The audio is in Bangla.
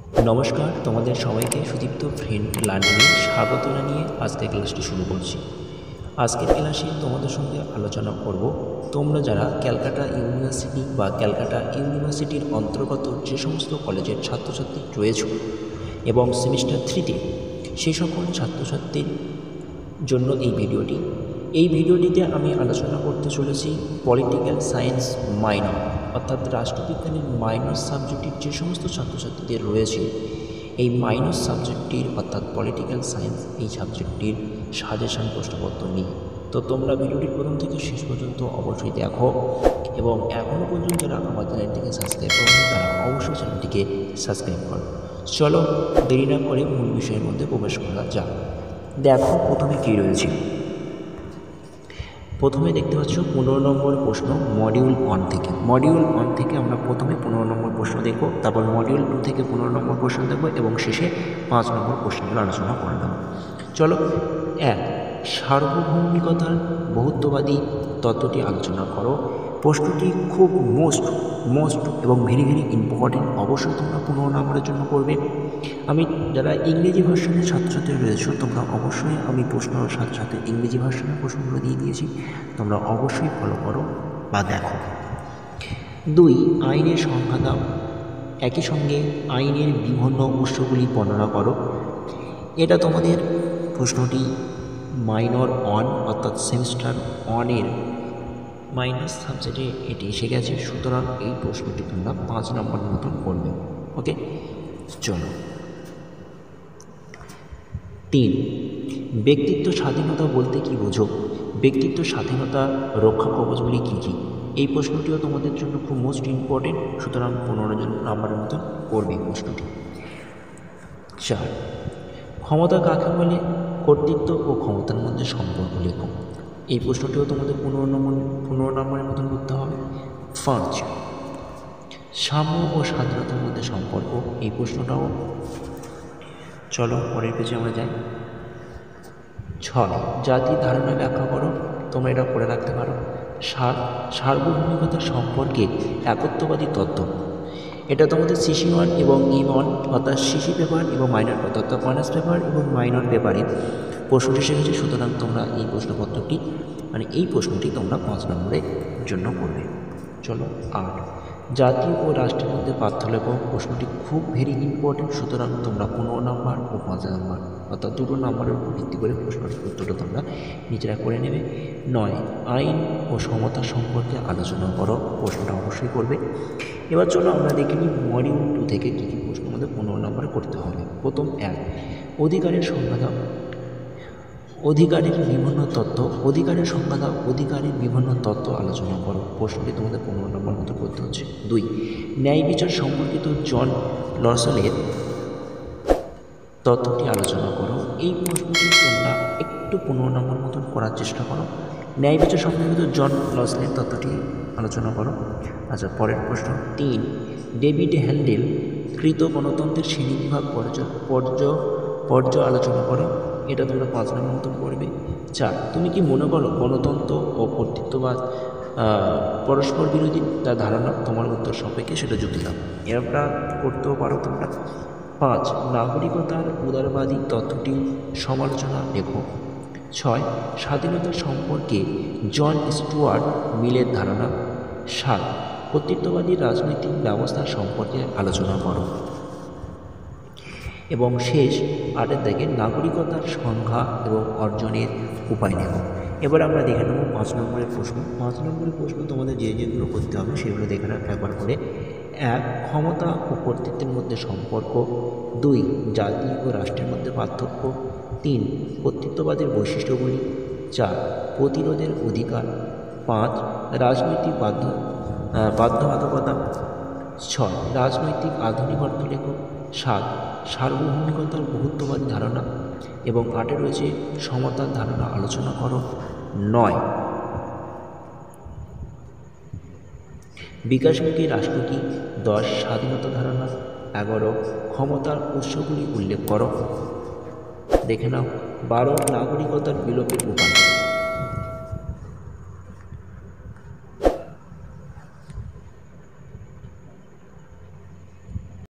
নমস্কার, তোমাদের সবাইকে সুদীপ্ত ফ্রেন্ড লার্নিংয়ে স্বাগত জানিয়ে আজকের ক্লাসটি শুরু করছি। আজকের ক্লাসে তোমাদের সঙ্গে আলোচনা করব তোমরা যারা ক্যালকাটা ইউনিভার্সিটি বা ক্যালকাটা ইউনিভার্সিটির অন্তর্গত যে সমস্ত কলেজের ছাত্রছাত্রী রয়েছে এবং সেমিস্টার 3তে সেই সকল ছাত্রছাত্রীর জন্য এই ভিডিওটিতে আমি আলোচনা করতে চলেছি পলিটিক্যাল সায়েন্স মাইনর অর্থাৎ রাষ্ট্রবিজ্ঞানের মাইনর সাবজেক্টের যে সমস্ত ছাত্রছাত্রীদের রয়েছে এই মাইনর সাবজেক্টটির অর্থাৎ পলিটিক্যাল সায়েন্স এই সাবজেক্টটির সাজেশন প্রশ্নপত্র নিয়ে। তো তোমরা ভিডিওটির প্রথম থেকে শেষ পর্যন্ত অবশ্যই দেখো এবং এখনও পর্যন্ত যারা আমার চ্যানেলটিকে সাবস্ক্রাইব করো তারা অবশ্যই চ্যানেলটিকে সাবস্ক্রাইব করো। চলো দেরি না করে মূল বিষয়ের মধ্যে প্রবেশ করা যাক। দেখো প্রথমে কী রয়েছে। প্রথমে দেখতে পাচ্ছ 15 নম্বর প্রশ্ন মডিউল 1 থেকে। মডিউল 1 থেকে আমরা প্রথমে 15 নম্বর প্রশ্ন দেখব, তারপর মডিউল 2 থেকে 15 নম্বর প্রশ্ন দেখব এবং শেষে 5 নম্বর প্রশ্নগুলো আলোচনা করে নেব। চলো, 1 সার্বভৌমিকতার বহুত্ববাদী তত্ত্বটি আলোচনা করো। প্রশ্নটি খুব মোস্ট এবং ভেরি ইম্পর্টেন্ট, অবশ্যই তোমরা 15 নম্বরের জন্য করবে। আমি যারা ইংরেজি ভার্সনের ছাত্রছাত্রী রয়েছে তোমরা অবশ্যই আমি প্রশ্নের সাথে সাথে ইংরেজি ভার্সনের প্রশ্নগুলো দিয়ে দিয়েছি, তোমরা অবশ্যই ফলো করো বা দেখো। 2 আইনের সংজ্ঞা দাও। একই সঙ্গে আইনের বিভিন্ন উৎসগুলি বর্ণনা করো। এটা তোমাদের প্রশ্নটি মাইনর 1 অর্থাৎ সেমিস্টার 1-এর মাইনর সাবজেক্টে এটি এসে গেছে, সুতরাং এই প্রশ্নটি তোমরা 5 নম্বর মতন করবে। ওকে, চলো। 3 ব্যক্তিত্ব স্বাধীনতা বলতে কি বোঝো? ব্যক্তিত্ব স্বাধীনতা রক্ষা কবচগুলি কী কী? এই প্রশ্নটিও তোমাদের জন্য খুব মোস্ট ইম্পর্টেন্ট, সুতরাং 15 নম্বরের মতন করবে এই প্রশ্নটি। 4 ক্ষমতা কাকে বলে? কর্তৃত্ব ও ক্ষমতার মধ্যে সম্পর্ক লেখো। এই প্রশ্নটিও তোমাদের 15 নম্বরের মতন করতে হবে। 5 সাম্য ও স্বাধীনতার মধ্যে সম্পর্ক, এই প্রশ্নটাও। চলো পরের পেজে আমরা যাই। 6 জাতির ধারণা ব্যাখ্যা করো। তোমরা এটা করে রাখতে পারো। 7 সার্বভৌমিকতার সম্পর্কে একত্ববাদী তত্ত্ব। এটা তোমাদের সিসি 1 এবং E1 অর্থাৎ সিসি পেপার এবং মাইনর পেপার অর্থাৎ অনার্স পেপার এবং মাইনর পেপারে প্রশ্নটি শিখেছে, সুতরাং তোমরা এই প্রশ্নপত্রটি এই প্রশ্নটি তোমরা 5 নম্বরের জন্য করবে। চলো 8 জাতি ও রাষ্ট্রের মধ্যে পার্থক্য লেখো। প্রশ্নটি খুব ভেরি ইম্পর্টেন্ট, সুতরাং তোমরা 15 নম্বর ও 5 নম্বর অর্থাৎ 2 নম্বরের উপর ভিত্তি করে প্রশ্নটির উত্তরটা তোমরা নিজেরা করে নেবে। 9 আইন ও সমতা সম্পর্কে আলোচনা করো। প্রশ্নটা অবশ্যই করবে। এবার চলো আমরা দেখে নিই মডিউল 2 থেকে কী কী প্রশ্ন আমাদের 15 নম্বরে করতে হবে। প্রথম 1 অধিকারের সংজ্ঞা দাও। অধিকারের বিভিন্ন তত্ত্ব। অধিকারের সংজ্ঞা দাও। অধিকারের বিভিন্ন তত্ত্ব আলোচনা করো। প্রশ্নটি তোমাদের 15 নম্বর মতো করতে হচ্ছে। 2 ন্যায় বিচার সম্পর্কিত জন লসলের তত্ত্বটি আলোচনা করো। এই প্রশ্নটি তোমরা একটু 15 নম্বর মতন করার চেষ্টা করো। ন্যায় বিচার সম্পর্কিত জন লসলের তত্ত্বটি আলোচনা করো। আচ্ছা, পরের প্রশ্ন 3 ডেভিড হ্যান্ডেল কৃত গণতন্ত্রের শ্রেণীবিভাগ পর্য আলোচনা করো। এটা তোমরা 5 নম্বর মতন করবে। 4 তুমি কি মনে করো গণতন্ত্র ও কর্তৃত্ববাদ পরস্পর বিরোধী তার ধারণা? তোমার উত্তর সাপেক্ষে সেটা যুক্তি দাও। এটা করতেও পারো তোমরা। 5 নাগরিকতার উদারবাদী তত্ত্বটি সমালোচনা লেখো। 6 স্বাধীনতা সম্পর্কে জন স্টুয়ার্ট মিলের ধারণা। 7 কর্তৃত্ববাদী রাজনৈতিক ব্যবস্থা সম্পর্কে আলোচনা করো। এবং শেষ 8 থেকে নাগরিকতার সংজ্ঞা এবং অর্জনের উপায় নেব। এবার আমরা দেখে নেব 5 নম্বরের প্রশ্ন। 5 নম্বরের প্রশ্ন তোমাদের যেগুলো করতে হবে সেগুলো দেখে নেব একবার করে। 1 ক্ষমতা ও কর্তৃত্বের মধ্যে সম্পর্ক। 2 জাতি ও রাষ্ট্রের মধ্যে পার্থক্য। 3 কর্তৃত্ববাদের বৈশিষ্ট্যগুলি। 4 প্রতিরোধের অধিকার। 5 রাজনৈতিক বাধ্যবাধকতা। 6 রাজনৈতিক আধুনিক অর্থ লেখো। 7 সার্বভৌমিকতার বহুত্ববাদী ধারণা এবং 8 রয়েছে সমতার ধারণা আলোচনা করো। 9 বিকাশমুখী রাষ্ট্র কি। 10 স্বাধীনতা ধারণা। 11 ক্ষমতার উৎসগুলি উল্লেখ করো। দেখে নাও। 12 নাগরিকতার বিলোপের উপায়।